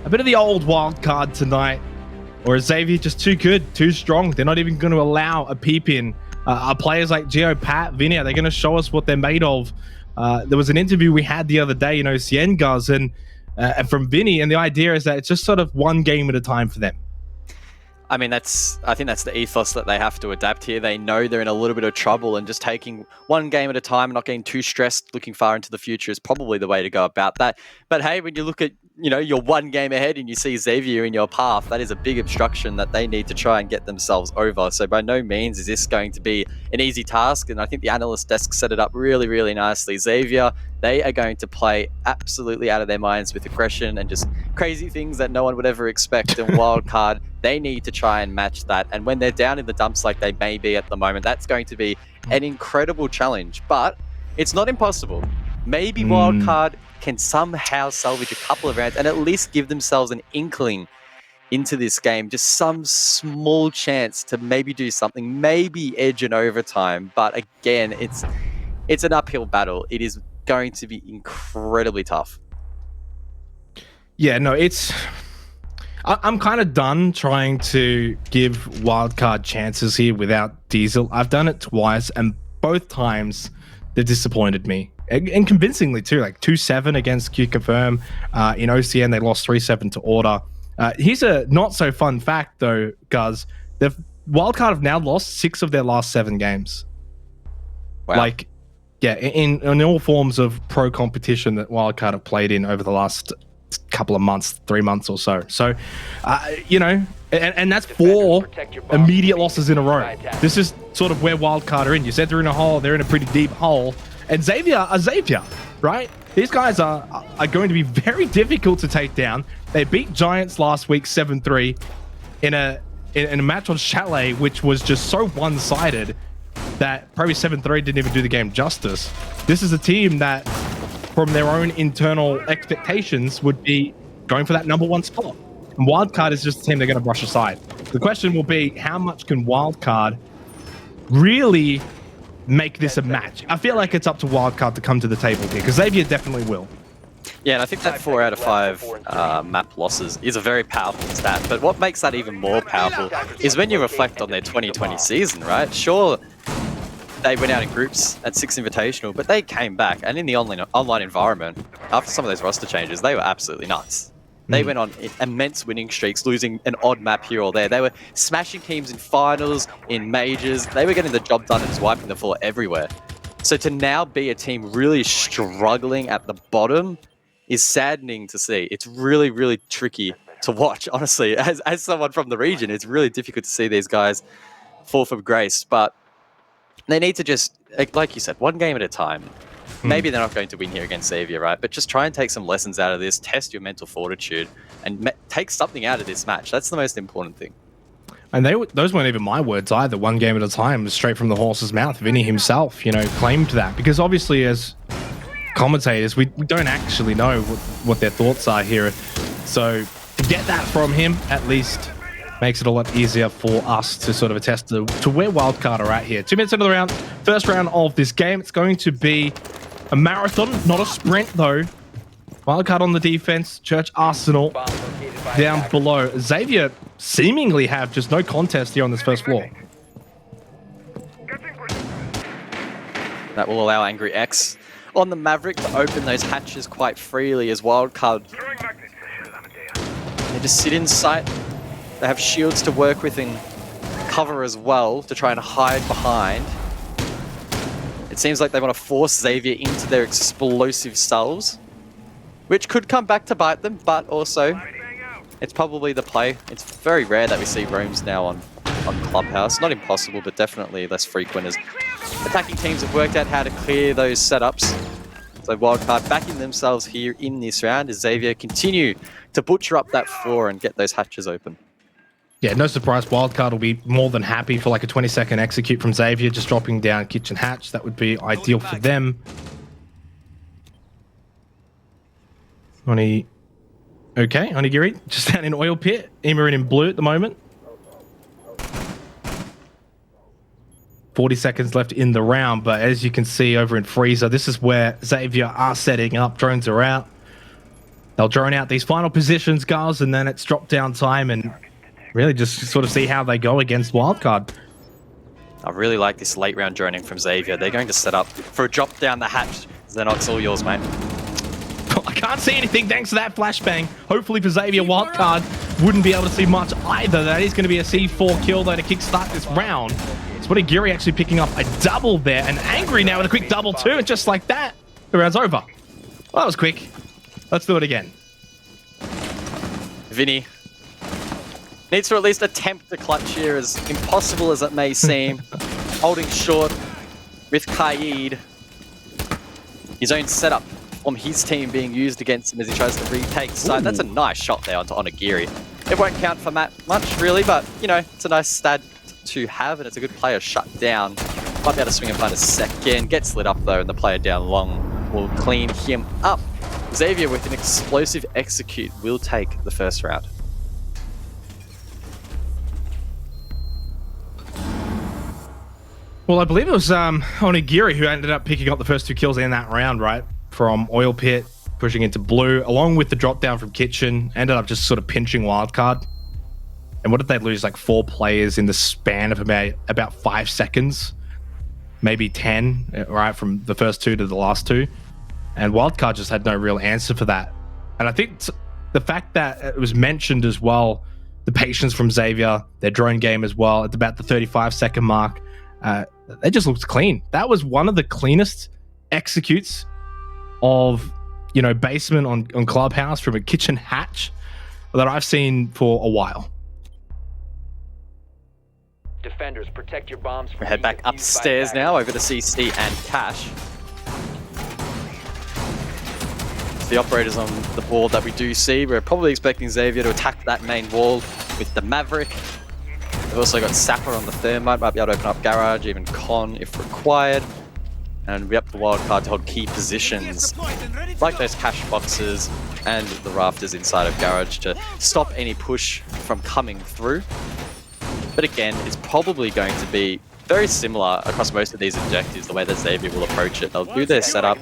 a bit of the old wild card tonight, or is Xavier just too good, too strong? They're not even going to allow a peep in. Players like Gio, Pat, Vinny, are they going to show us what they're made of? There was an interview we had the other day, Ciengas and from Vinny, and the idea is that it's just sort of one game at a time for them. I mean, I think that's the ethos that they have to adapt here. They know they're in a little bit of trouble, and just taking one game at a time and not getting too stressed looking far into the future is probably the way to go about that. But hey, when you look at, you're one game ahead and you see Xavier in your path, that is a big obstruction that they need to try and get themselves over. So by no means is this going to be an easy task. And I think the analyst desk set it up really, really nicely. Xavier, they are going to play absolutely out of their minds with aggression and just crazy things that no one would ever expect. And Wildcard, they need to try and match that. And when they're down in the dumps like they may be at the moment, that's going to be an incredible challenge. But it's not impossible. Maybe Wildcard can somehow salvage a couple of rounds and at least give themselves an inkling into this game. Just some small chance to maybe do something, maybe edge an overtime. But again, it's an uphill battle. It is going to be incredibly tough. Yeah, no, I'm kind of done trying to give wildcard chances here without Diesel. I've done it twice, and both times they've disappointed me. And convincingly too, like 2-7 against Q Confirm. In OCN, they lost 3-7 to Order. Here's a not so fun fact though, Guz. Wildcard have now lost 6 of their last 7 games. Wow. Like, yeah, in all forms of pro competition that Wildcard have played in over the last couple of months, 3 months or so. So, and that's 4 immediate losses in a row. This is sort of where Wildcard are in. You said they're in a hole, they're in a pretty deep hole. And Xavier, right? These guys are going to be very difficult to take down. They beat Giants last week 7-3 in a match on Chalet, which was just so one-sided that probably 7-3 didn't even do the game justice. This is a team that, from their own internal expectations, would be going for that #1 spot. And Wildcard is just a team they're going to brush aside. The question will be, how much can Wildcard really make this a match? I feel like it's up to Wildcard to come to the table here, because Xavier definitely will. Yeah, and I think that 4 out of 5 map losses is a very powerful stat. But what makes that even more powerful is when you reflect on their 2020 season, right? Sure, they went out in groups at 6 Invitational, but they came back, and in the online environment, after some of those roster changes, they were absolutely nuts. They went on immense winning streaks, losing an odd map here or there. They were smashing teams in finals, in majors. They were getting the job done and just wiping the floor everywhere. So to now be a team really struggling at the bottom is saddening to see. It's really, really tricky to watch, honestly. As someone from the region, it's really difficult to see these guys fall from grace. But they need to just, like you said, one game at a time. Maybe they're not going to win here against Xavier, right? But just try and take some lessons out of this, test your mental fortitude, and take something out of this match. That's the most important thing. And those weren't even my words either. One game at a time, straight from the horse's mouth. Vinny himself, claimed that. Because obviously, as commentators, we don't actually know what their thoughts are here. So to get that from him, at least, makes it a lot easier for us to sort of attest to where Wildcard are at here. 2 minutes into the round, first round of this game. It's going to be a marathon, not a sprint though. Wildcard on the defense, Church Arsenal down below. Xavier seemingly have just no contest here on this first floor. That will allow Angry X on the Maverick to open those hatches quite freely as Wildcard. They just sit in sight. They have shields to work with and cover as well to try and hide behind. It seems like they want to force Xavier into their explosive selves, which could come back to bite them, but also it's probably the play. It's very rare that we see roams now on Clubhouse. Not impossible, but definitely less frequent as attacking teams have worked out how to clear those setups. So Wildcard backing themselves here in this round as Xavier continue to butcher up that floor and get those hatches open. Yeah, no surprise. Wildcard will be more than happy for like a 20-second execute from Xavier, just dropping down kitchen hatch. That would be ideal for them. Okay, Onigiri just down in oil pit. Ema in blue at the moment. 40 seconds left in the round, but as you can see over in Freezer, this is where Xavier are setting up. Drones are out. they'll drone out these final positions, guys, and then it's drop down time and really just sort of see how they go against Wildcard. I really like this late round droning from Xavier. They're going to set up for a drop down the hatch. Xenox, all yours, mate. I can't see anything thanks to that flashbang. Hopefully for Xavier, Wildcard wouldn't be able to see much either. That is going to be a C4 kill though to kickstart this round. Giri actually picking up a double there, and Angry now with a quick double too, and just like that, the round's over. Well, that was quick. Let's do it again. Vinny needs to at least attempt the clutch here, as impossible as it may seem. Holding short with Kaid. His own setup from his team being used against him as he tries to retake side. That's a nice shot there onto Onigiri. It won't count for Matt much, really, but, you know, it's a nice stat to have, and it's a good player shut down. Might be able to swing and find a second. Gets lit up, though, and the player down long will clean him up. Xavier, with an explosive execute, will take the first round. Well, I believe it was Onigiri who ended up picking up the first 2 kills in that round, right? From Oil Pit, pushing into Blue, along with the drop down from Kitchen. Ended up just sort of pinching Wildcard. And what did they lose? Like 4 players in the span of about 5 seconds, maybe 10, right? From the first 2 to the last 2. And Wildcard just had no real answer for that. And I think the fact that it was mentioned as well, the patience from Xavier, their drone game as well, at about the 35-second mark, they just looked clean. That was one of the cleanest executes of, you know, basement on Clubhouse from a kitchen hatch that I've seen for a while. Defenders, protect your bombs. We head back upstairs now over to CC and Cash. The operators on the board that we do see, we're probably expecting Xavier to attack that main wall with the Maverick. We've also got Sapper on the Thermite, might be able to open up Garage, even Con if required. And we up the Wildcard to hold key positions, like those cash boxes and the rafters inside of Garage to stop any push from coming through. But again, it's probably going to be very similar across most of these objectives, the way that Xavier will approach it. They'll do their setup,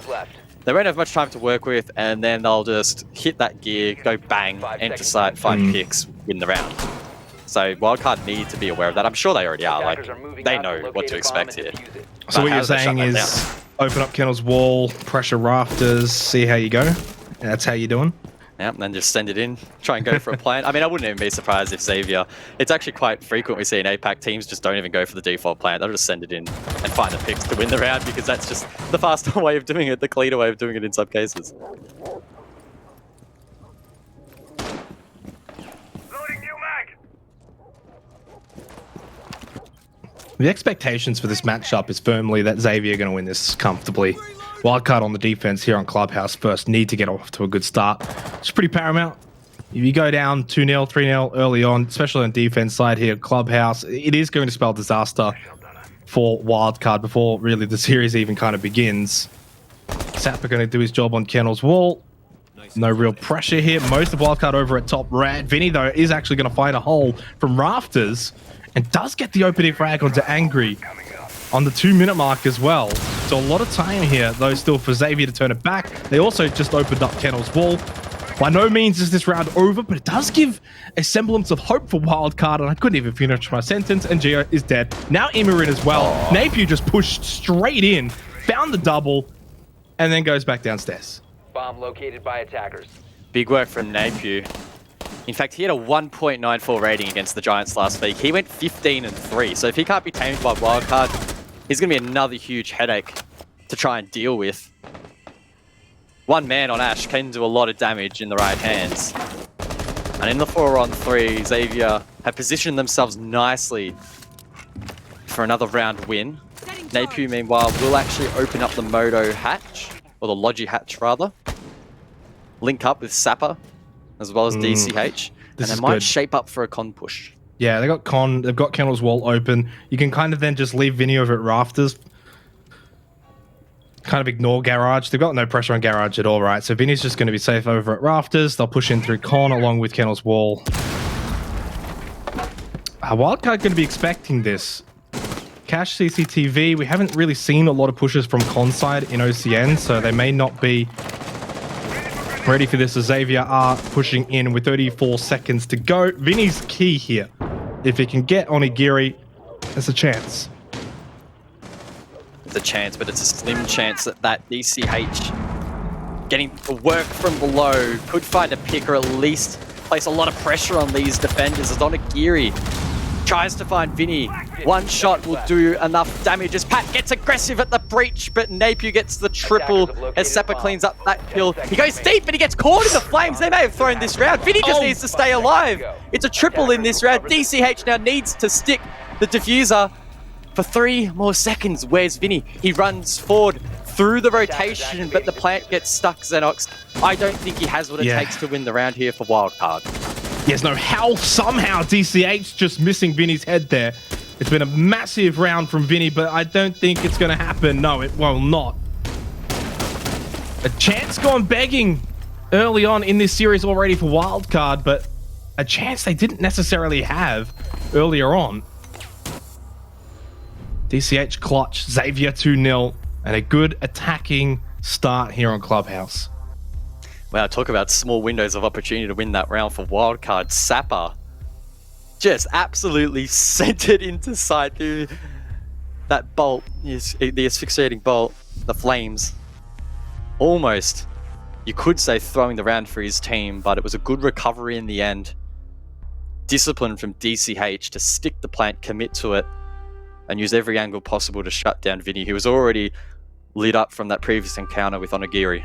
they won't have much time to work with, and then they'll just hit that gear, go bang, enter site, find picks, win the round. So Wildcard need to be aware of that. I'm sure they already are. Like, they know what to expect here. So what you're saying is open up Kennel's wall, pressure rafters, see how you go. And that's how you're doing. Yeah, and then just send it in, try and go for a plan. I mean, I wouldn't even be surprised if Xavier, it's actually quite frequent we see in APAC teams just don't even go for the default plan. They'll just send it in and find the picks to win the round, because that's just the faster way of doing it, the cleaner way of doing it in some cases. Loading new mag. The expectations for this matchup is firmly that Xavier are going to win this comfortably. Wildcard on the defense here on Clubhouse first need to get off to a good start. It's pretty paramount. If you go down 2-0, 3-0 early on, especially on defense side here, Clubhouse, it is going to spell disaster for Wildcard before really the series even kind of begins. Sapper going to do his job on Kennel's wall. No real pressure here. Most of Wildcard over at top red. Vinny, though, is actually going to find a hole from rafters and does get the opening frag onto Angry on the 2-minute mark as well. So a lot of time here, though, still for Xavier to turn it back. They also just opened up Kennel's wall. By no means is this round over, but it does give a semblance of hope for Wildcard, and I couldn't even finish my sentence, and Gio is dead. Now Imarin as well. Napier just pushed straight in, found the double, and then goes back downstairs. Bomb located by attackers. Big work from Napier. In fact, he had a 1.94 rating against the Giants last week. He went 15-3, so if he can't be tamed by Wildcard, he's going to be another huge headache to try and deal with. One man on Ash can do a lot of damage in the right hands. And in the 4-on-3, Xavier have positioned themselves nicely for another round win. Napier, meanwhile, will actually open up the Moto hatch, or the Logi hatch, rather. Link up with Sapper, as well as DCH. And they might shape up for a con push. Yeah, they've got Kennel's wall open. You can kind of then just leave Vinny over at rafters. Kind of ignore Garage. They've got no pressure on Garage at all, right? So Vinny's just going to be safe over at rafters. They'll push in through Con along with Kennel's wall. Wildcard going to be expecting this. Cash CCTV, we haven't really seen a lot of pushes from Con side in OCN, so they may not be ready for this. Xavier are pushing in with 34 seconds to go. Vinny's key here. If he can get Onigiri, there's a chance. It's a chance, but it's a slim chance that DCH getting the work from below could find a pick or at least place a lot of pressure on these defenders as Onigiri tries to find Vinny. One shot will do enough damage as Pat gets aggressive at the breach, but Napier gets the triple as Seppa cleans up that kill. He goes deep, but he gets caught in the flames. They may have thrown this round. Vinny just needs to stay alive. It's a triple in this round. DCH now needs to stick the diffuser for 3 more seconds. Where's Vinny? He runs forward through the rotation, but the plant gets stuck, Xenox. I don't think he has what it takes to win the round here for Wildcard. Yes, no, how somehow DCH just missing Vinny's head there. It's been a massive round from Vinny, but I don't think it's going to happen. No, it will not. A chance gone begging early on in this series already for Wildcard, but a chance they didn't necessarily have earlier on. DCH clutch, Xavier 2-0, and a good attacking start here on Clubhouse. Wow, talk about small windows of opportunity to win that round for Wildcard. Sapper just absolutely sent it into sight through that bolt, the asphyxiating bolt, the flames. Almost, you could say, throwing the round for his team, but it was a good recovery in the end. Discipline from DCH to stick the plant, commit to it, and use every angle possible to shut down Vinny, who was already lit up from that previous encounter with Onigiri.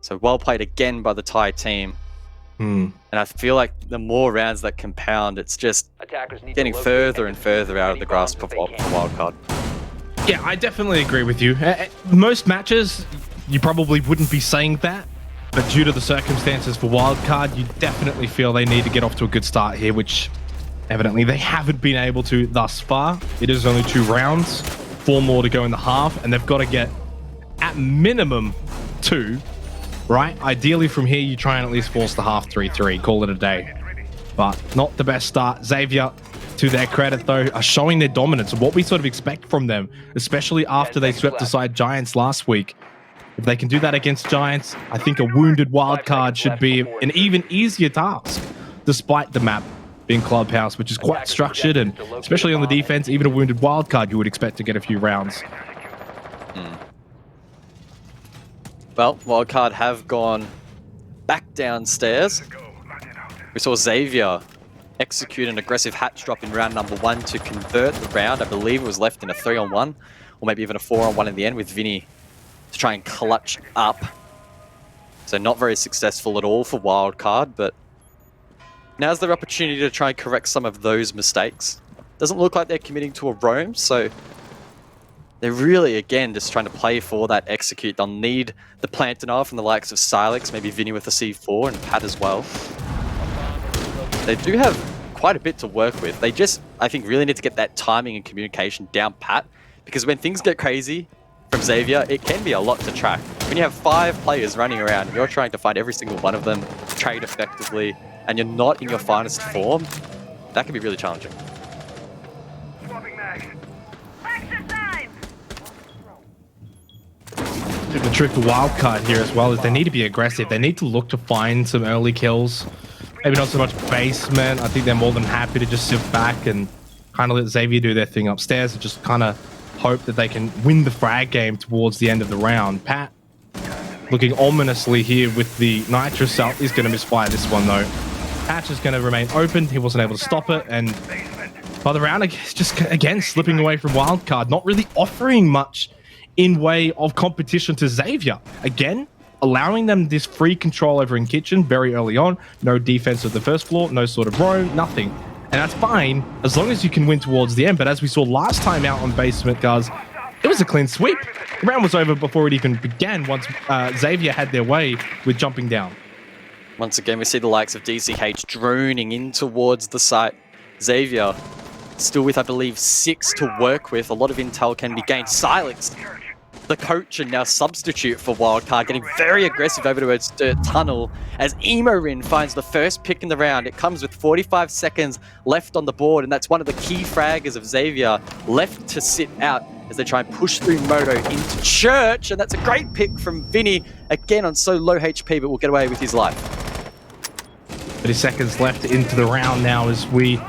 So well played again by the Thai team. And I feel like the more rounds that compound, it's just getting further and further out of the grasp of Wildcard. Yeah, I definitely agree with you. Most matches, you probably wouldn't be saying that, but due to the circumstances for Wildcard, you definitely feel they need to get off to a good start here, which evidently they haven't been able to thus far. It is only 2 rounds, 4 more to go in the half, and they've got to get at minimum 2. Right? Ideally from here, you try and at least force the half 3-3, call it a day. But not the best start. Xavier, to their credit though, are showing their dominance and what we sort of expect from them, especially after they swept aside Giants last week. If they can do that against Giants, I think a wounded Wildcard should be an even easier task, despite the map being Clubhouse, which is quite structured, and especially on the defense, even a wounded Wildcard you would expect to get a few rounds. Well, Wildcard have gone back downstairs. We saw Xavier execute an aggressive hatch drop in round number 1 to convert the round. I believe it was left in a 3-on-1, or maybe even a 4-on-1 in the end with Vinny to try and clutch up. So not very successful at all for Wildcard, but now's their opportunity to try and correct some of those mistakes. Doesn't look like they're committing to a roam, so they're really, again, just trying to play for that execute. They'll need the plant enough from the likes of Silex, maybe Vinny with a C4 and Pat as well. They do have quite a bit to work with. They just, I think, really need to get that timing and communication down pat, because when things get crazy from Xavier, it can be a lot to track. When you have 5 players running around and you're trying to find every single one of them, trade effectively, and you're not in your finest form, that can be really challenging. The trick for Wildcard here as well is they need to be aggressive. They need to look to find some early kills. Maybe not so much basement. I think they're more than happy to just sit back and kind of let Xavier do their thing upstairs and just kind of hope that they can win the frag game towards the end of the round. Pat looking ominously here with the Nitro Cell. He's going to misfire this one though. Patch is going to remain open. He wasn't able to stop it, and by the round, just again slipping away from Wildcard, not really offering much in way of competition to Xavier. Again, allowing them this free control over in kitchen very early on. No defense of the first floor, no sort of roam, nothing. And that's fine as long as you can win towards the end. But as we saw last time out on basement, guys, it was a clean sweep. The round was over before it even began once Xavier had their way with jumping down. Once again, we see the likes of DCH droning in towards the site. Xavier still with, I believe, 6 to work with. A lot of intel can be gained. Silex, the coach and now substitute for Wildcard, getting very aggressive over towards Dirt Tunnel as Emorin finds the first pick in the round. It comes with 45 seconds left on the board, and that's one of the key fraggers of Xavier left to sit out. as they try and push through Moto into Church, and that's a great pick from Vinny, again on so low HP, but will get away with his life. 30 seconds left into the round now as we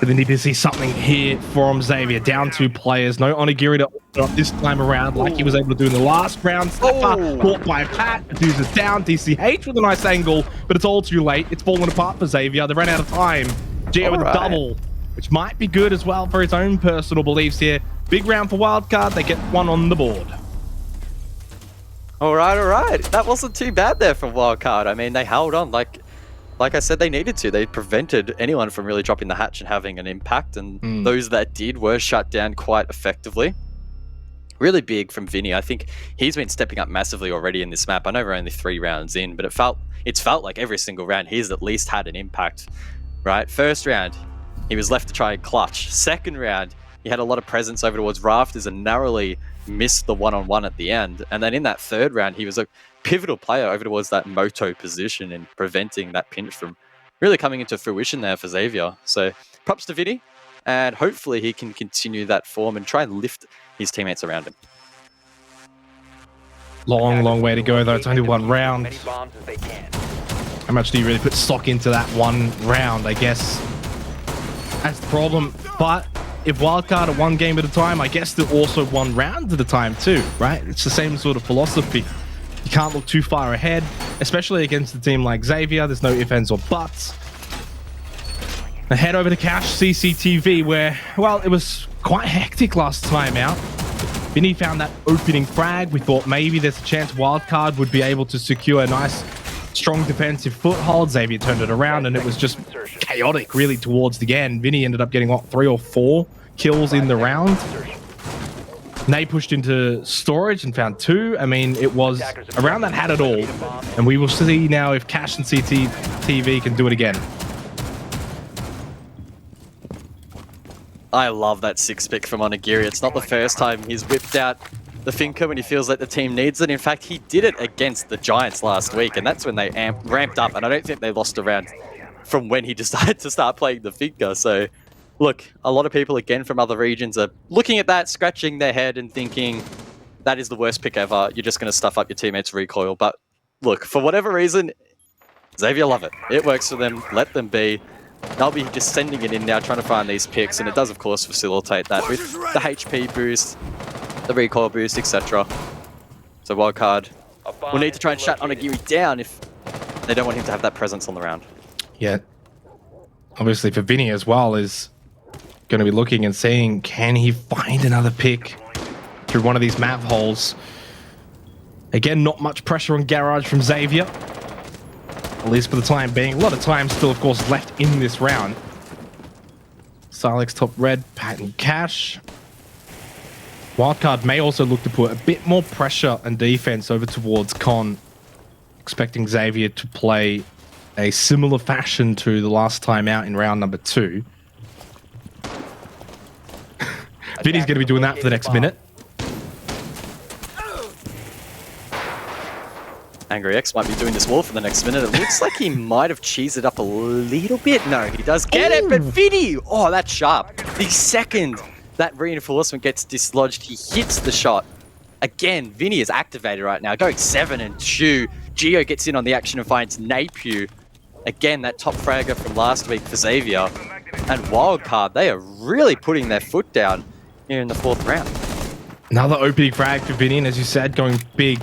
really need to see something here from Xavier. Down 2 players. No Onigiri to open up this time around like he was able to do in the last round. Snapper caught by Pat. Medusa's down. DCH with a nice angle, but it's all too late. It's falling apart for Xavier. They ran out of time. Gio with a double, which might be good as well for his own personal beliefs here. Big round for Wildcard. They get 1 on the board. All right. That wasn't too bad there for Wildcard. I mean, they held on like I said, they needed to. They prevented anyone from really dropping the hatch and having an impact, and those that did were shut down quite effectively. Really big from Vinny. I think he's been stepping up massively already in this map. I know we're only 3 rounds in, but it's felt like every single round he's at least had an impact, right? First round, he was left to try and clutch. Second round, he had a lot of presence over towards Rafters and narrowly missed the one-on-one at the end. And then in that third round, he was a pivotal player over towards that Moto position and preventing that pinch from really coming into fruition there for Xavier. So props to Vinny, and hopefully he can continue that form and try and lift his teammates around him. Long way to go though. It's only 1 round. How much do you really put stock into that 1 round, I guess? That's the problem. But if Wildcard are 1 game at a time, I guess they're also 1 round at a time too, right? It's the same sort of philosophy. You can't look too far ahead, especially against a team like Xavier. There's no ifs, ands, or buts. Now head over to Cash CCTV, where, well, it was quite hectic last time out. Vinny found that opening frag. We thought maybe there's a chance Wildcard would be able to secure a nice, strong defensive foothold. Xavier turned it around, and it was just chaotic, really, towards the end. Vinny ended up getting, what, 3 or 4 kills in the round. They pushed into storage and found 2. I mean, it was around that had it all. And we will see now if Cash and CCTV can do it again. I love that 6 pick from Onigiri. It's not the first time he's whipped out the Finker when he feels like the team needs it. In fact, he did it against the Giants last week, and that's when they ramped up. And I don't think they lost a round from when he decided to start playing the Finker. So look, a lot of people, again, from other regions are looking at that, scratching their head and thinking, that is the worst pick ever. You're just going to stuff up your teammates' recoil. But look, for whatever reason, Xavier love it. It works for them. Let them be. They'll be just sending it in now, trying to find these picks. And it does, of course, facilitate that with the HP boost, the recoil boost, etc. So Wildcard will need to try and shut Onigiri down if they don't want him to have that presence on the round. Yeah. Obviously, for Vinny as well, is going to be looking and seeing, can he find another pick through one of these map holes? Again, not much pressure on Garage from Xavier, at least for the time being. A lot of time still, of course, left in this round. Silex top red, Pat and Cash. Wildcard may also look to put a bit more pressure and defense over towards Con, expecting Xavier to play a similar fashion to the last time out in round number 2. Vinny's going to be doing that for the next minute. Angry X might be doing this wall for the next minute. It looks like he might have cheesed it up a little bit. No, he does get it, but Vinny, oh, that's sharp. The second that reinforcement gets dislodged, he hits the shot. Again, Vinny is activated right now, going 7 and 2. Gio gets in on the action and finds Napier. Again, that top fragger from last week for Xavier. And Wildcard, they are really putting their foot down here in the 4th round. Another opening frag for Vinny, and as you said, going big.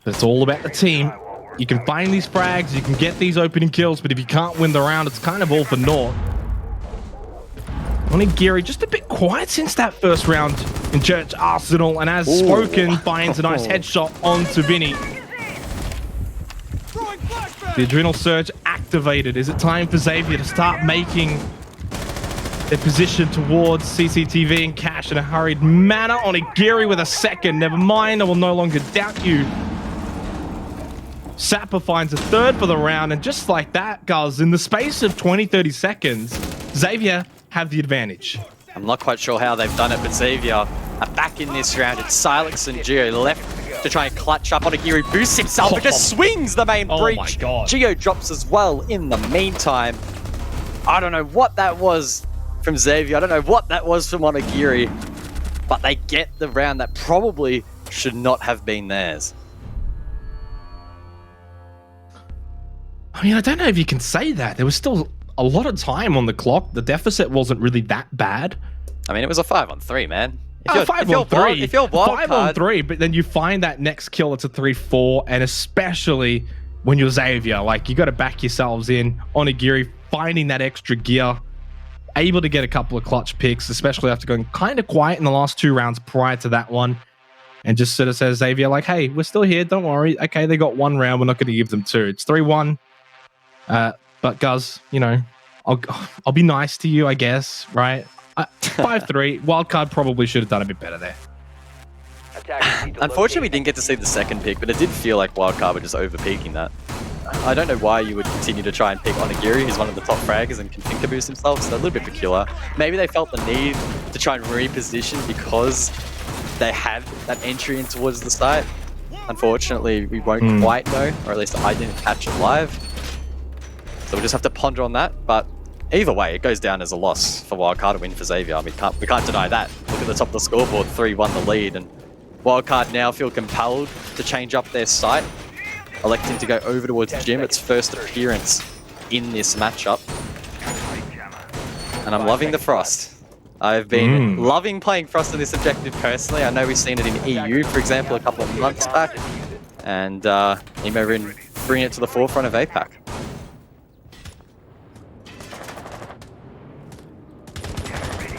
But it's all about the team. You can find these frags, you can get these opening kills, but if you can't win the round, it's kind of all for naught. Onigiri just a bit quiet since that first round in Church Arsenal, and as spoken, finds a nice headshot onto Vinny. The adrenal surge activated. Is it time for Xavier to start making their position towards CCTV and Cash in a hurried manner? Onigiri with a second. Never mind, I will no longer doubt you. Sapper finds a 3rd for the round, and just like that, guys, in the space of 20-30 seconds, Xavier have the advantage. I'm not quite sure how they've done it, but Xavier are back in this round. It's Silex and Gio left to try and clutch up. Onigiri boosts himself, but just swings the main breach. My God. Gio drops as well in the meantime. I don't know what that was from Xavier. I don't know what that was from Onigiri, but they get the round that probably should not have been theirs. I mean, I don't know if you can say that. There was still a lot of time on the clock. The deficit wasn't really that bad. I mean, it was a 5-on-3, man. If you're 5-on-3, if you're wild 5-on-3, but then you find that next kill, it's a 3-4, and especially when you're Xavier, like, you got to back yourselves in. Onigiri finding that extra gear, able to get a couple of clutch picks, especially after going kind of quiet in the last 2 rounds prior to that one, and just sort of says Xavier, like, hey, we're still here, don't worry. Okay, they got 1 round, we're not going to give them 2. It's 3-1. But Guz, you know, I'll be nice to you, I guess, right? 5-3. Wildcard probably should have done a bit better there. Unfortunately, we didn't get to see the second pick, but it did feel like Wildcard were just over-peaking that. I don't know why you would continue to try and pick Onigiri, who's one of the top fraggers and can think boost himself, so a little bit peculiar. Maybe they felt the need to try and reposition because they had that entry in towards the site. Unfortunately, we won't quite know, or at least I didn't catch it live. So we'll just have to ponder on that, but either way, it goes down as a loss for Wildcard, a win for Xavier. I mean, we can't deny that. Look at the top of the scoreboard, 3-1 the lead, and Wildcard now feel compelled to change up their site, electing to go over towards Jim, its first appearance in this matchup. And I'm loving the Frost. I've been loving playing Frost in this objective personally. I know we've seen it in EU, for example, a couple of months back, and Emo bring it to the forefront of APAC.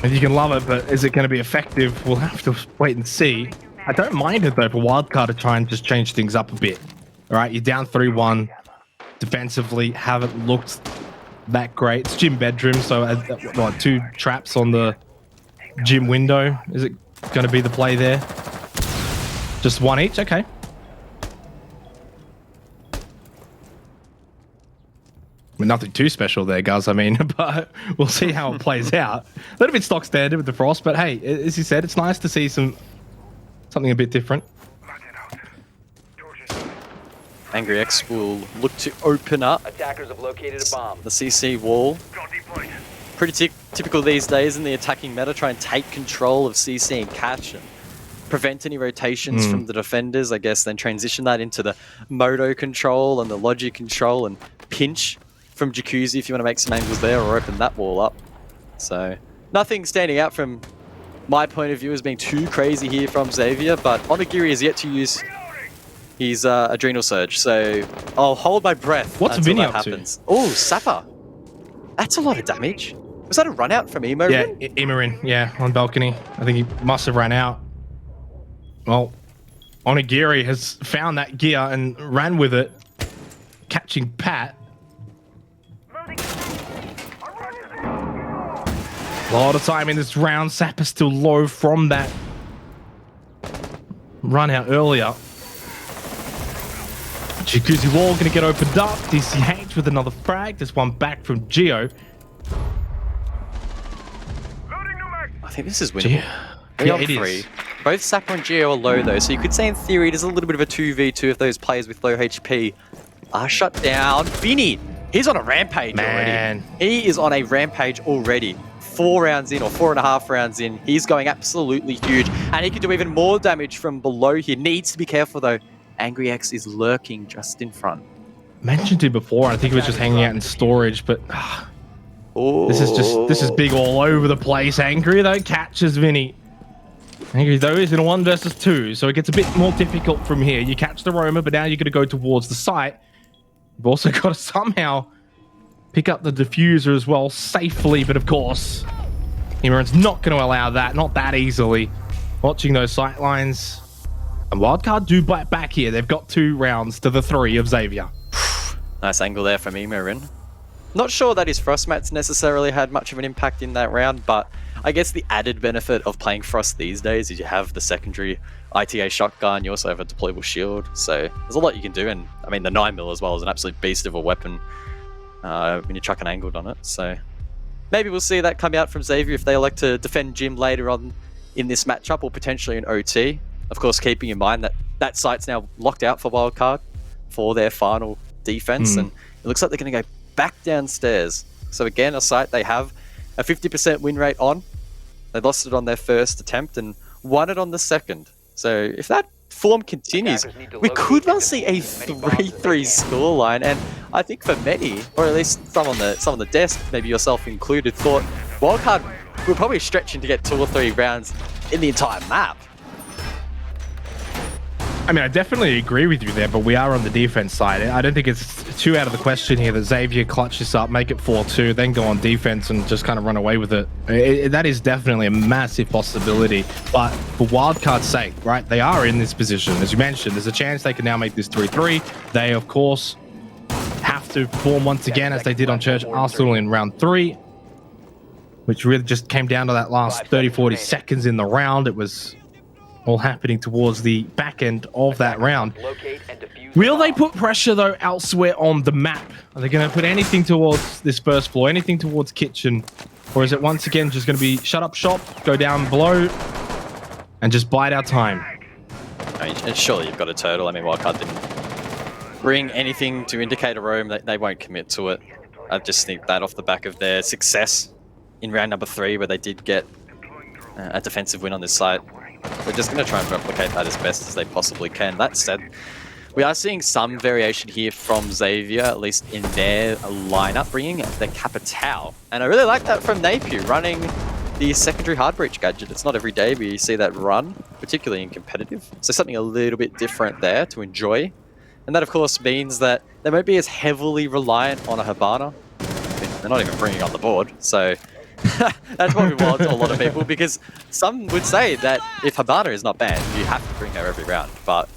And you can love it, but is it going to be effective? We'll have to wait and see. I don't mind it, though, for Wildcard to try and just change things up a bit. All right, you're down 3-1. Defensively, haven't looked that great. It's gym bedroom, so what, 2 traps on the gym window. Is it going to be the play there? Just 1 each? Okay. I mean, nothing too special there, guys. I mean, but we'll see how it plays out. A little bit stock standard with the Frost, but hey, as you said, it's nice to see something a bit different. Angry X will look to open up Attackers have located a bomb. the CC wall. Pretty typical these days in the attacking meta, try and take control of CC and catch and prevent any rotations from the defenders, I guess, then transition that into the Moto control and the Logic control and pinch from Jacuzzi if you want to make some angles there or open that wall up. So nothing standing out from my point of view as being too crazy here from Xavier, but Onigiri has yet to use his Adrenal Surge, so I'll hold my breath. What's until Vinny that up happens. Oh, Sapper. That's a lot of damage. Was that a run out from Emo? Yeah, Emorin, yeah, on balcony. I think he must have ran out. Well, Onigiri has found that gear and ran with it, catching Pat. A lot of time in this round. Sapper's still low from that run out earlier. Jacuzzi wall going to get opened up. DCH with another frag. There's one back from Geo. I think this is winnable. Yeah, it is. Both Sapper and Geo are low though, so you could say in theory there's a little bit of a 2v2 if those players with low HP are shut down. Vinny, he's on a rampage already. He is on a rampage already. 4 rounds in, or 4.5 rounds in. He's going absolutely huge, and he can do even more damage from below here. Needs to be careful though. Angry X is lurking just in front. Mentioned it before. I think he was just hanging out in storage, but this is big all over the place. Angry though catches Vinny. Angry though is in a 1 versus 2, so it gets a bit more difficult from here. You catch the Roma, but now you're going to go towards the site. You've also got to somehow pick up the diffuser as well safely, but of course, Emorin's not going to allow that, not that easily. Watching those sight lines. And Wildcard do bite back here. They've got 2 rounds to the 3 of Xavier. Nice angle there from Emorin. Not sure that his Frostmats necessarily had much of an impact in that round, but I guess the added benefit of playing Frost these days is you have the secondary ITA shotgun, you also have a deployable shield, so there's a lot you can do, and I mean the 9mm as well is an absolute beast of a weapon when you're chucking angled on it, so maybe we'll see that come out from Xavier if they elect to defend Jim later on in this matchup or potentially in OT. Of course, keeping in mind that that site's now locked out for Wildcard for their final defense, and it looks like they're going to go back downstairs. So again, a site they have a 50% win rate on. They lost it on their first attempt and won it on the second. So if that form continues, we could well see a 3-3 scoreline. And I think for many, or at least some on the desk, maybe yourself included, thought Wildcard were probably stretching to get 2 or 3 rounds in the entire map. I mean, I definitely agree with you there, but we are on the defense side. I don't think it's too out of the question here that Xavier clutch this up, make it 4-2, then go on defense and just kind of run away with it. That is definitely a massive possibility. But for Wildcard's sake, right, they are in this position. As you mentioned, there's a chance they can now make this 3-3. They, of course, have to perform once again as they did on Church Arsenal in round 3, which really just came down to that last 30-40 seconds in the round. It was all happening towards the back end of that round. Will they put pressure, though, elsewhere on the map? Are they going to put anything towards this first floor, anything towards kitchen? Or is it once again just going to be shut up shop, go down below, and just bide our time? I mean, and surely you've got a turtle. I mean, Wildcard didn't bring anything to indicate a roam. They won't commit to it. I just think that off the back of their success in round number 3, where they did get a defensive win on this site. They're just going to try and replicate that as best as they possibly can. That said, we are seeing some variation here from Xavier, at least in their lineup, bringing the Capitao. And I really like that from Napier, running the secondary hard breach gadget. It's not every day we see that run, particularly in competitive. So something a little bit different there to enjoy. And that, of course, means that they won't be as heavily reliant on a Hibana. I mean, they're not even bringing on the board, so that's probably wild to a lot of people, because some would say that if Hibana is not banned, you have to bring her every round. But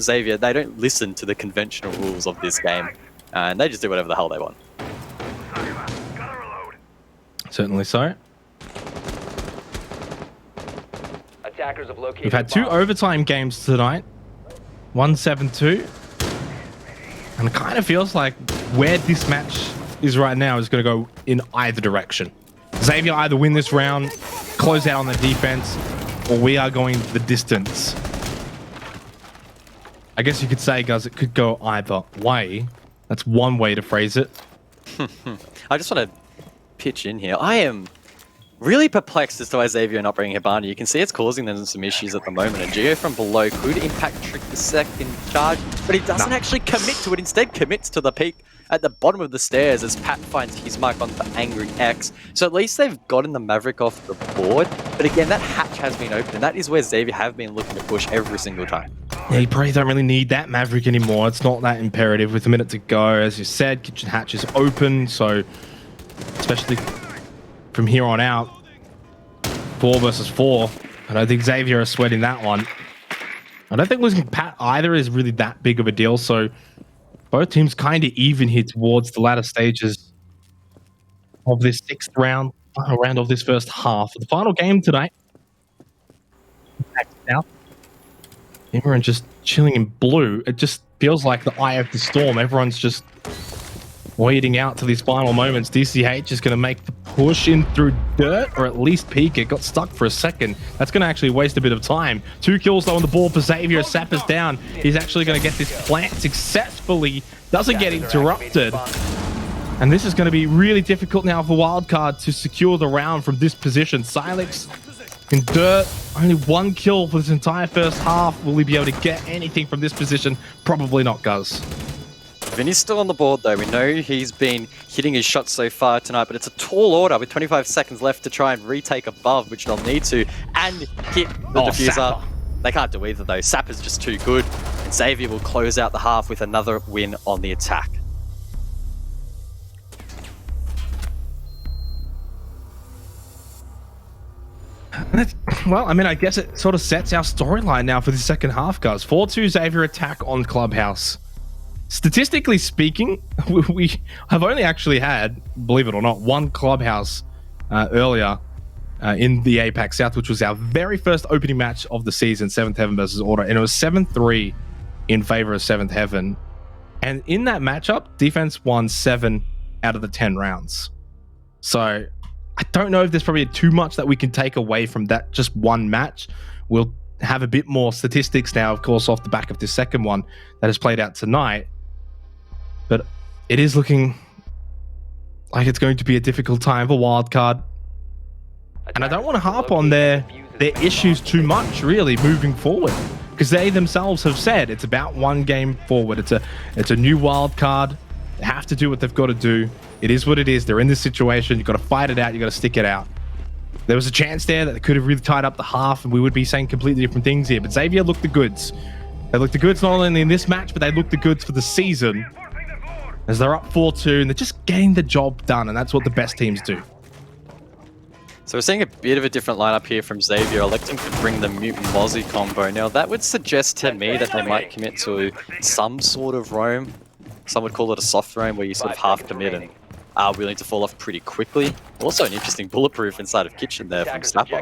Xavier, they don't listen to the conventional rules of this game, and they just do whatever the hell they want. Certainly so. Attackers have located We've had 2 overtime games tonight. 1-7-2. And it kind of feels like where this match is right now is going to go in either direction. Xavier either win this round, close out on the defense, or we are going the distance. I guess you could say, guys, it could go either way. That's one way to phrase it. I just want to pitch in here. I am really perplexed as to why Xavier not bringing Hibana. You can see it's causing them some issues at the moment, and Geo from below could impact Trick the second charge, but he doesn't actually commit to it. Instead commits to the peak at the bottom of the stairs as Pat finds his mark on the Angry X. So at least they've gotten the Maverick off the board, but again, that hatch has been opened, and that is where Xavier have been looking to push every single time. Yeah, you probably don't really need that Maverick anymore. It's not that imperative with a minute to go. As you said, kitchen hatch is open, so especially from here on out, 4 versus 4. I don't think Xavier is sweating that one. I don't think losing Pat either is really that big of a deal, so both teams kind of even here towards the latter stages of this 6th round, final round of this first half. The final game tonight. Now, everyone just chilling in blue. It just feels like the eye of the storm. Everyone's just waiting out to these final moments. DCH is going to make the push in through dirt, or at least peek it. Got stuck for a second. That's going to actually waste a bit of time. 2 kills though on the board for Xavier. Sapper's down. He's actually going to get this plant successfully. Doesn't get interrupted. And this is going to be really difficult now for Wildcard to secure the round from this position. Silex in dirt. Only 1 kill for this entire first half. Will he be able to get anything from this position? Probably not, Guz. Vinny's still on the board though. We know he's been hitting his shots so far tonight, but it's a tall order with 25 seconds left to try and retake above, which they'll need to, and hit the diffuser. Sapper. They can't do either though. Sapper's just too good, and Xavier will close out the half with another win on the attack. Well, I mean, I guess it sort of sets our storyline now for the second half, guys. 4-2 Xavier attack on Clubhouse. Statistically speaking, we have only actually had, believe it or not, 1 Clubhouse earlier in the APAC South, which was our very first opening match of the season, 7th Heaven versus Order, and it was 7-3 in favor of 7th Heaven. And in that matchup, defense won 7 out of the 10 rounds. So I don't know if there's probably too much that we can take away from that just one match. We'll have a bit more statistics now, of course, off the back of this second one that has played out tonight. But it is looking like it's going to be a difficult time for Wildcard. And I don't want to harp on their issues too much, really, moving forward, because they themselves have said it's about one game forward. It's a new wild card. They have to do what they've got to do. It is what it is. They're in this situation. You've got to fight it out. You've got to stick it out. There was a chance there that they could have really tied up the half, and we would be saying completely different things here. But Xavier looked the goods. They looked the goods not only in this match, but they looked the goods for the season, as they're up 4-2, and they're just getting the job done, and that's what the best teams do. So we're seeing a bit of a different lineup here from Xavier, electing to bring the Mutant Mozzie combo. Now that would suggest to me that they might commit to some sort of roam. Some would call it a soft roam, where you sort of half commit and are willing to fall off pretty quickly. Also an interesting bulletproof inside of Kitchen there from Snapper.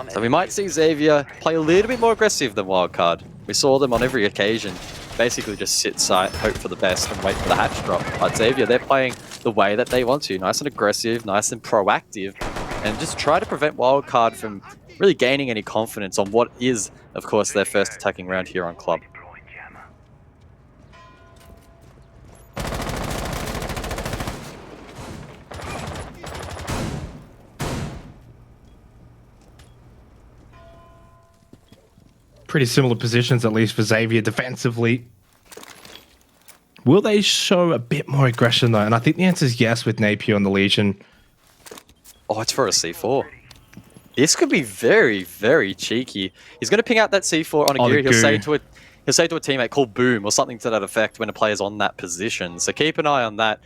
So we might see Xavier play a little bit more aggressive than Wildcard. We saw them on every occasion basically just sit side, hope for the best, and wait for the hatch drop. But Xavier, they're playing the way that they want to. Nice and aggressive, nice and proactive, and just try to prevent Wildcard from really gaining any confidence on what is, of course, their first attacking round here on Club. Pretty similar positions, at least for Xavier defensively. Will they show a bit more aggression, though? And I think the answer is yes with Napier on the Legion. Oh, it's for a C4. This could be very, very cheeky. He's going to ping out that C4 on a gear. He'll say to a teammate, call boom, or something to that effect when a player's on that position. So keep an eye on that.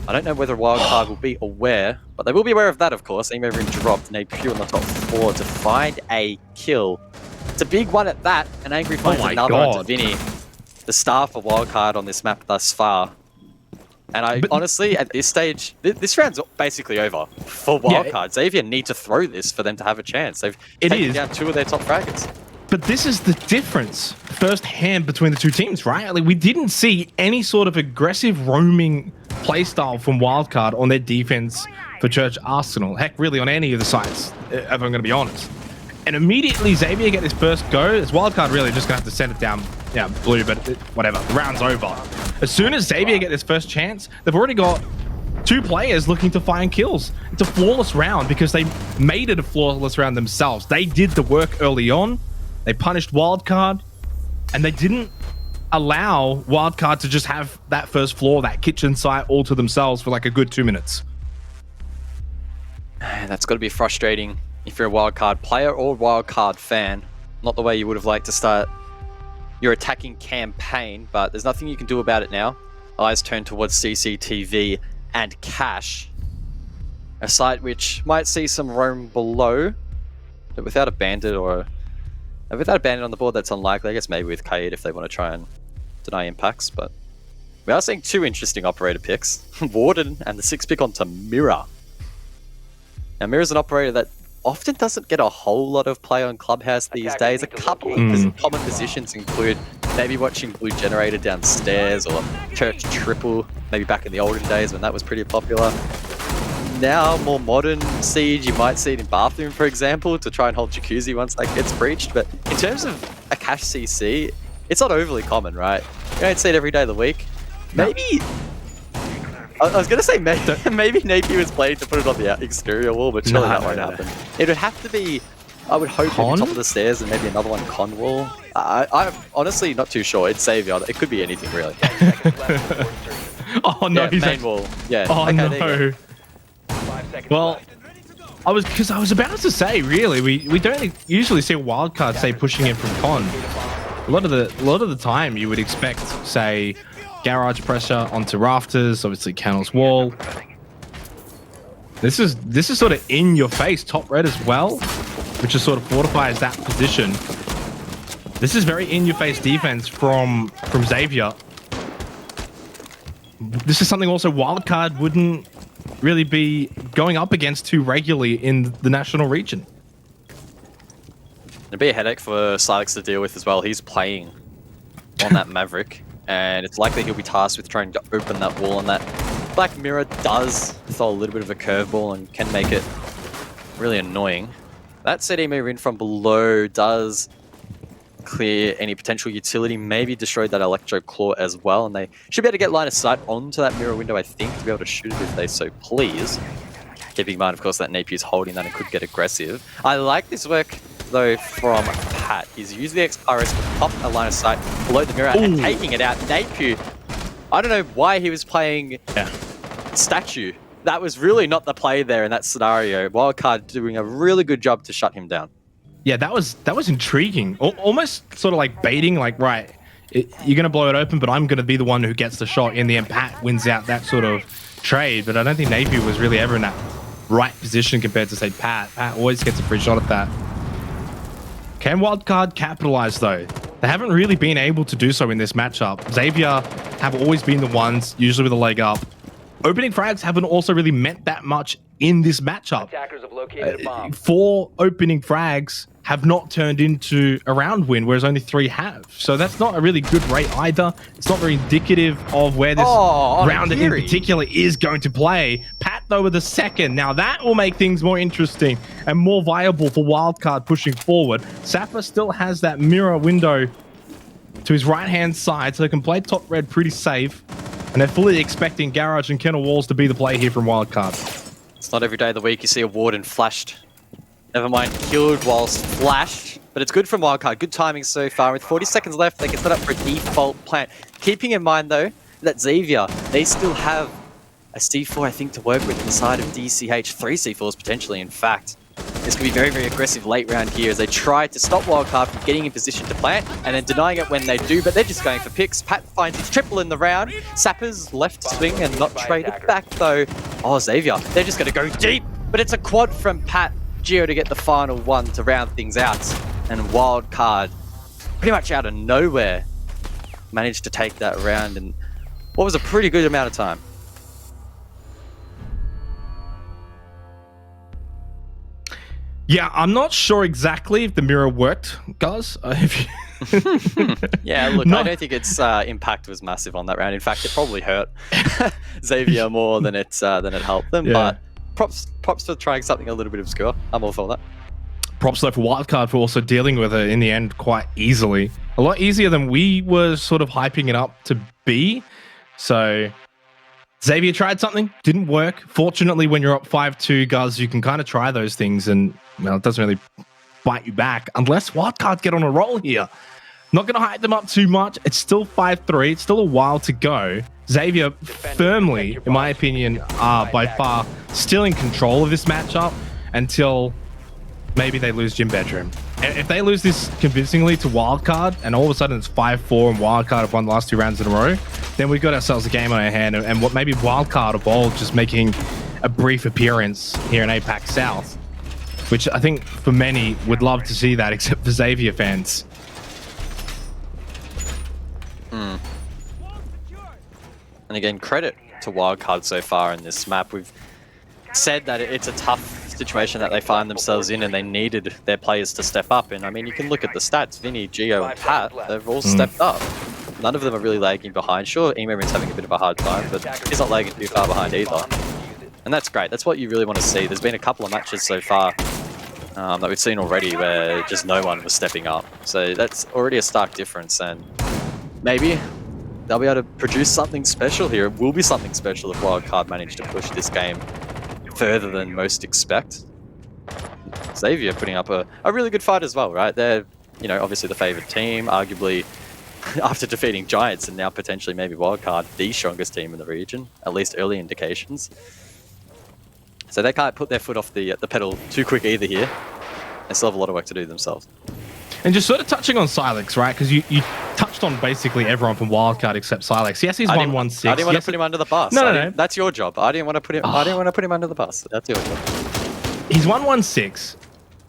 I don't know whether Wildcard will be aware, but they will be aware of that, of course. Email room dropped, Napier on the top 4 to find a kill. It's a big one at that, and Angry finds another onto Vinny. The star for Wildcard on this map thus far. And honestly, at this stage, this round's basically over for Wildcard. Yeah, Xavier need to throw this for them to have a chance. They've taken down 2 of their top fraggers. But this is the difference firsthand between the two teams, right? Like, we didn't see any sort of aggressive roaming playstyle from Wildcard on their defense for Church Arsenal. Heck, really on any of the sides, if I'm going to be honest. And immediately Xavier get his first go. It's Wildcard really just going to have to send it down, yeah, blue, but whatever. The round's over. As soon as Xavier get this first chance, they've already got 2 players looking to find kills. It's a flawless round because they made it a flawless round themselves. They did the work early on. They punished Wildcard, and they didn't allow Wildcard to just have that first floor, that kitchen site all to themselves for like a good 2 minutes. That's got to be frustrating if you're a Wildcard player or Wildcard fan. Not the way you would have liked to start your attacking campaign, but there's nothing you can do about it now. Eyes turn towards CCTV and Cash, a site which might see some roam below, but without a bandit on the board, that's unlikely. I guess maybe with Kaid if they want to try and deny impacts, but we are seeing 2 interesting operator picks. Warden and the 6th pick onto Mirror. Now Mirror's an operator that often doesn't get a whole lot of play on Clubhouse these days. A couple of common positions include maybe watching Blue Generator downstairs or Church Triple, maybe back in the olden days when that was pretty popular. Now, more modern Siege, you might see it in Bathroom, for example, to try and hold Jacuzzi once that gets breached. But in terms of a Cash CC, it's not overly common, right? You don't see it every day of the week. Maybe... I was going to say maybe Napier was playing to put it on the exterior wall, but surely that won't happen. It would have to be, I would hope, maybe top of the stairs and maybe another one con wall. I'm honestly not too sure. It's Xavier. It could be anything, really. Oh, no. Yeah, main wall. Yeah. Oh, okay, no. Well, I was about to say, really, we don't usually see Wildcard, say, pushing in from con. A lot of the time, you would expect, say, garage pressure onto rafters, obviously Cannel's wall. This is sort of in your face, top red as well, which just sort of fortifies that position. This is very in your face defense from Xavier. This is something also Wildcard wouldn't really be going up against too regularly in the national region. It'd be a headache for Silex to deal with as well. He's playing on that Maverick, and it's likely he'll be tasked with trying to open that wall, and that Black Mirror does throw a little bit of a curveball and can make it really annoying. That said, move in from below does clear any potential utility, maybe destroyed that Electro Claw as well, and they should be able to get line of sight onto that mirror window, I think, to be able to shoot it if they so please. Keeping in mind, of course, that Napier's holding that and could get aggressive. I like this work, though, from Pat. He's used the XRS to pop a line of sight below the mirror and taking it out. Napier, I don't know why he was playing Statue. That was really not the play there in that scenario. Wildcard doing a really good job to shut him down. Yeah, that was intriguing. Almost sort of like baiting, like, right, you're going to blow it open, but I'm going to be the one who gets the shot. In the end, Pat wins out that sort of trade, but I don't think Napier was really ever in that right position compared to, say, Pat. Pat always gets a free shot at that. Can Wildcard capitalize, though? They haven't really been able to do so in this matchup. Xavier have always been the ones, usually with a leg up. Opening frags haven't also really meant that much in this matchup. Attackers have located a bomb. 4 opening frags have not turned into a round win, whereas only 3 have. So that's not a really good rate either. It's not very indicative of where this round in particular is going to play. Pat, though, with a second. Now that will make things more interesting and more viable for Wildcard pushing forward. Sapper still has that mirror window to his right-hand side, so they can play top red pretty safe. And they're fully expecting Garage and Kennel Walls to be the play here from Wildcard. It's not every day of the week you see a Warden flashed. Never mind, killed whilst flashed. But it's good from Wildcard. Good timing so far. With 40 seconds left, they can set up for a default plant. Keeping in mind, though, that Xavier, they still have a C4, I think, to work with inside of DCH. 3 C4s, potentially, in fact. This could be very, very aggressive late round here as they try to stop Wildcard from getting in position to plant and then denying it when they do, but they're just going for picks. Pat finds his triple in the round. Sapper's left swing and not traded back, though. Oh, Xavier, they're just going to go deep, but it's a quad from Pat. Geo to get the final one to round things out, and Wildcard, pretty much out of nowhere, managed to take that round in what was a pretty good amount of time. Yeah, I'm not sure exactly if the mirror worked, guys. Yeah, look, I don't think its impact was massive on that round. In fact, it probably hurt Xavier more than it helped them. Yeah. But props for trying something a little bit obscure. I'm all for that. Props though for Wildcard for also dealing with it in the end quite easily. A lot easier than we were sort of hyping it up to be. So Xavier tried something, didn't work. Fortunately, when you're up 5-2, guys, you can kind of try those things and, well, it doesn't really bite you back unless Wildcard get on a roll here. Not going to hype them up too much. It's still 5-3. It's still a while to go. Xavier firmly, in my opinion, are by far still in control of this matchup until maybe they lose Gym Bedroom. If they lose this convincingly to Wildcard and all of a sudden it's 5-4 and Wildcard have won the last 2 rounds in a row, then we've got ourselves a game on our hand, and what maybe Wildcard of old just making a brief appearance here in APAC South, which I think for many would love to see that, except for Xavier fans. And again, credit to Wildcard so far in this map. We've said that it's a tough situation that they find themselves in and they needed their players to step up. And I mean, you can look at the stats. Vinny, Geo, and Pat, they've all stepped up. None of them are really lagging behind. Sure, Emorin's having a bit of a hard time, but he's not lagging too far behind either. And that's great. That's what you really want to see. There's been a couple of matches so far that we've seen already where just no one was stepping up. So that's already a stark difference, and maybe they'll be able to produce something special here. It will be something special if Wildcard manage to push this game further than most expect. Xavier putting up a really good fight as well, right? They're, you know, obviously the favored team, arguably after defeating Giants and now potentially maybe Wildcard, the strongest team in the region, at least early indications. So they can't put their foot off the pedal too quick either here. They still have a lot of work to do themselves. And just sort of touching on Silex, right? Because you touched on basically everyone from Wildcard except Silex. Yes, he's 1-1-6. I didn't want to put him under the bus. No. That's your job. I didn't want to put him. I didn't want to put him under the bus. That's your job. He's 1-1-6,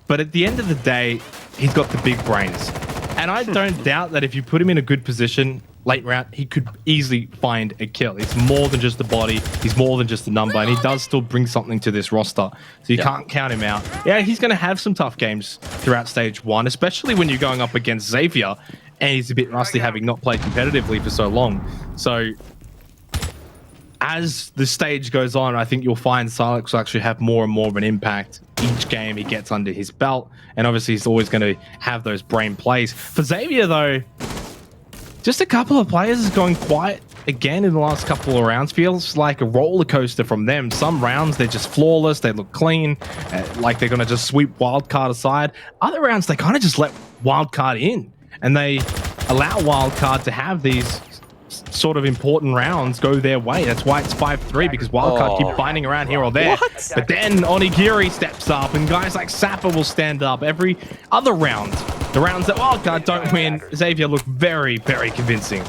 but at the end of the day, he's got the big brains. And I don't doubt that if you put him in a good position late round, he could easily find a kill. It's more than just the body. He's more than just a number, and he does still bring something to this roster. So you can't count him out. Yeah, he's going to have some tough games throughout stage 1, especially when you're going up against Xavier, and he's a bit rusty having not played competitively for so long. So as the stage goes on, I think you'll find Silex will actually have more and more of an impact each game he gets under his belt. And obviously he's always going to have those brain plays. For Xavier, though, just a couple of players is going quite again in the last couple of rounds feels like a roller coaster from them. Some rounds they're just flawless, they look clean, like they're gonna just sweep Wildcard aside. Other rounds they kind of just let Wildcard in, and they allow Wildcard to have these sort of important rounds go their way. That's why it's 5-3, because Wildcard keep finding around here or there. What? But then Onigiri steps up, and guys like Sapper will stand up every other round. The rounds that Wildcard don't win, Xavier look very, very convincing.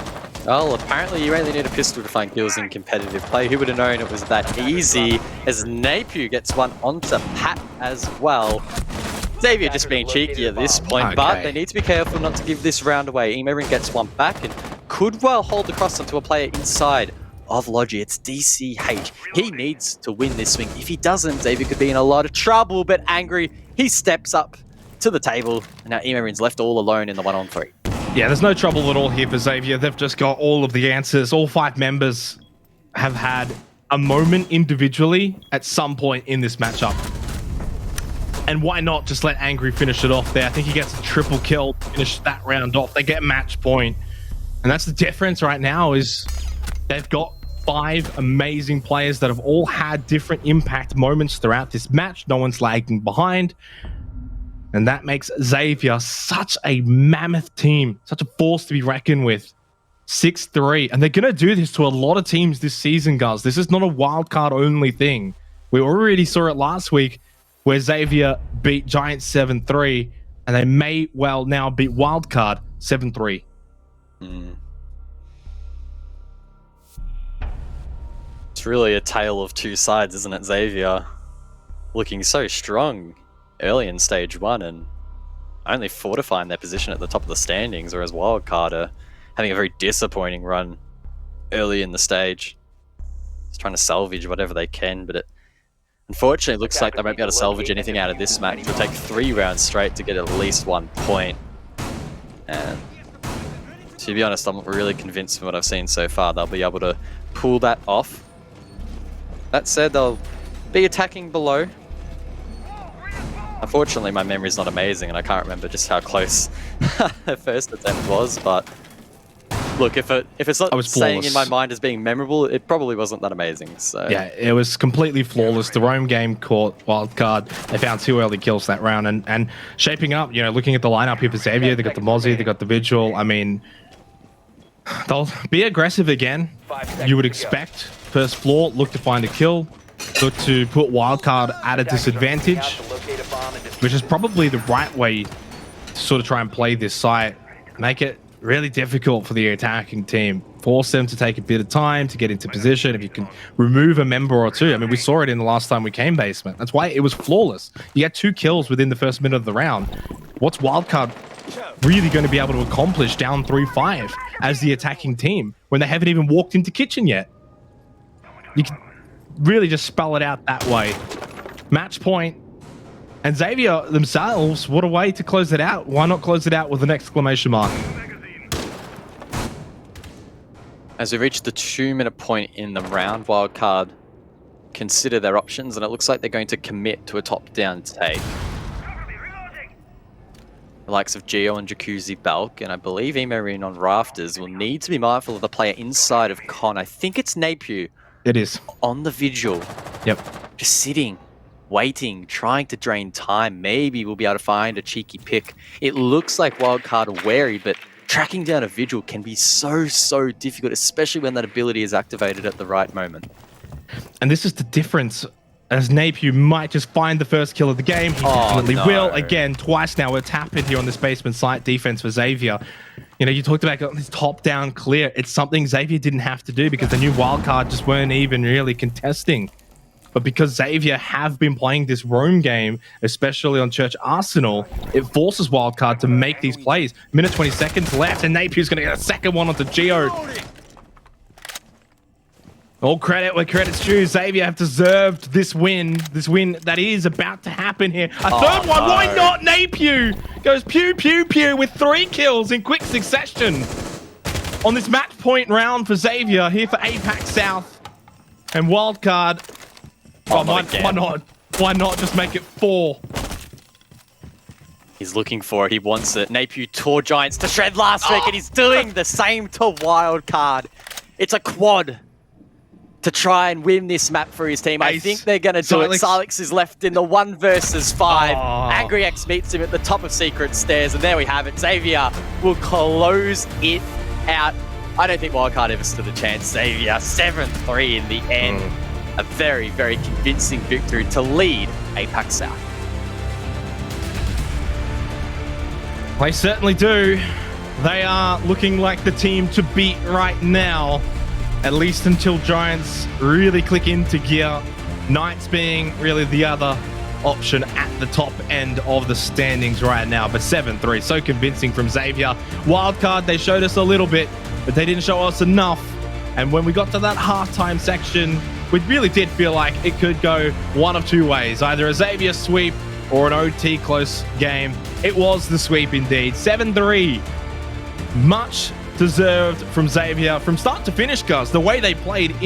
Well, apparently you only need a pistol to find kills in competitive play. Who would have known it was that easy, as Napier gets one onto Pat as well. Xavier just being cheeky at this point, but they need to be careful not to give this round away. Emerin gets one back and could well hold the cross onto a player inside of Logi. It's DCH. He needs to win this swing. If he doesn't, Xavier could be in a lot of trouble, but angry, he steps up to the table. And now Emerin's left all alone in the 1-on-3. Yeah, there's no trouble at all here for Xavier. They've just got all of the answers. All 5 members have had a moment individually at some point in this matchup. And why not just let Angry finish it off there? I think he gets a triple kill, finish that round off. They get match point. And that's the difference right now, is they've got 5 amazing players that have all had different impact moments throughout this match. No one's lagging behind. And that makes Xavier such a mammoth team, such a force to be reckoned with. 6-3. And they're going to do this to a lot of teams this season, guys. This is not a wildcard only thing. We already saw it last week, where Xavier beat Giants 7-3, and they may well now beat Wildcard 7-3. It's really a tale of two sides, isn't it? Xavier looking so strong early in stage 1 and only fortifying their position at the top of the standings, whereas Wildcard are having a very disappointing run early in the stage. Just trying to salvage whatever they can, but it unfortunately looks like they won't be able to salvage anything out of this match. It'll take 3 rounds straight to get at least 1 point. And to be honest, I'm not really convinced from what I've seen so far they'll be able to pull that off. That said, they'll be attacking below. Unfortunately, my memory's not amazing, and I can't remember just how close their first attempt was, but look, if it's not staying in my mind as being memorable, it probably wasn't that amazing. So yeah, it was completely flawless. The roam game caught Wildcard. They found 2 early kills that round, and shaping up, you know, looking at the lineup here for Xavier, they got the Mozzie, they got the Vigil. I mean, they'll be aggressive again. You would expect. First floor, look to find a kill. Look to put Wildcard at a disadvantage, which is probably the right way to sort of try and play this site. Make it really difficult for the attacking team. Force them to take a bit of time to get into position. If you can remove a member or 2. I mean, we saw it in the last time we came basement. That's why it was flawless. You had 2 kills within the first minute of the round. What's Wildcard really going to be able to accomplish down 3-5 as the attacking team when they haven't even walked into kitchen yet? You can really just spell it out that way. Match point. And Xavier themselves, what a way to close it out. Why not close it out with an exclamation mark? As we reach the 2-minute point in the round, Wildcard consider their options, and it looks like they're going to commit to a top-down take. The likes of Geo and Jacuzzi Balk, and I believe Emerin on Rafters will need to be mindful of the player inside of Con. I think it's Napier. It is. On the Vigil. Yep. Just sitting, waiting, trying to drain time. Maybe we'll be able to find a cheeky pick. It looks like Wildcard are wary, but tracking down a Vigil can be so difficult, especially when that ability is activated at the right moment. And this is the difference, as Napier might just find the first kill of the game. He definitely will. Again, twice now it's happened here on this basement site defense for Xavier. You know, you talked about this top-down clear. It's something Xavier didn't have to do because the new Wildcard just weren't even really contesting. But because Xavier have been playing this roam game, especially on Church Arsenal, it forces Wildcard to make these plays. Minute 20 seconds left, and Napier's going to get a second one onto Geo. All credit where credit's due. Xavier have deserved this win. This win that is about to happen here. A third one. No. Why not? Napier goes pew, pew, pew with 3 kills in quick succession on this match point round for Xavier here for APAC South. And Wildcard. Why not just make it 4? He's looking for it. He wants it. Napier tore Giants to shred last week, and he's doing the same to Wildcard. It's a quad to try and win this map for his team. I Ace. think they're going to do it. Silex is left in the 1 versus 5. Oh. Angry X meets him at the top of Secret Stairs, and there we have it. Xavier will close it out. I don't think Wildcard ever stood a chance. Xavier, 7-3 in the end. A very, very convincing victory to lead APAC South. They certainly do. They are looking like the team to beat right now, at least until Giants really click into gear. Knights being really the other option at the top end of the standings right now. But 7-3, so convincing from Xavier. Wildcard, they showed us a little bit, but they didn't show us enough. And when we got to that halftime section, we really did feel like it could go one of two ways, either a Xavier sweep or an OT close game. It was the sweep indeed. 7-3. Much deserved from Xavier from start to finish, guys. The way they played in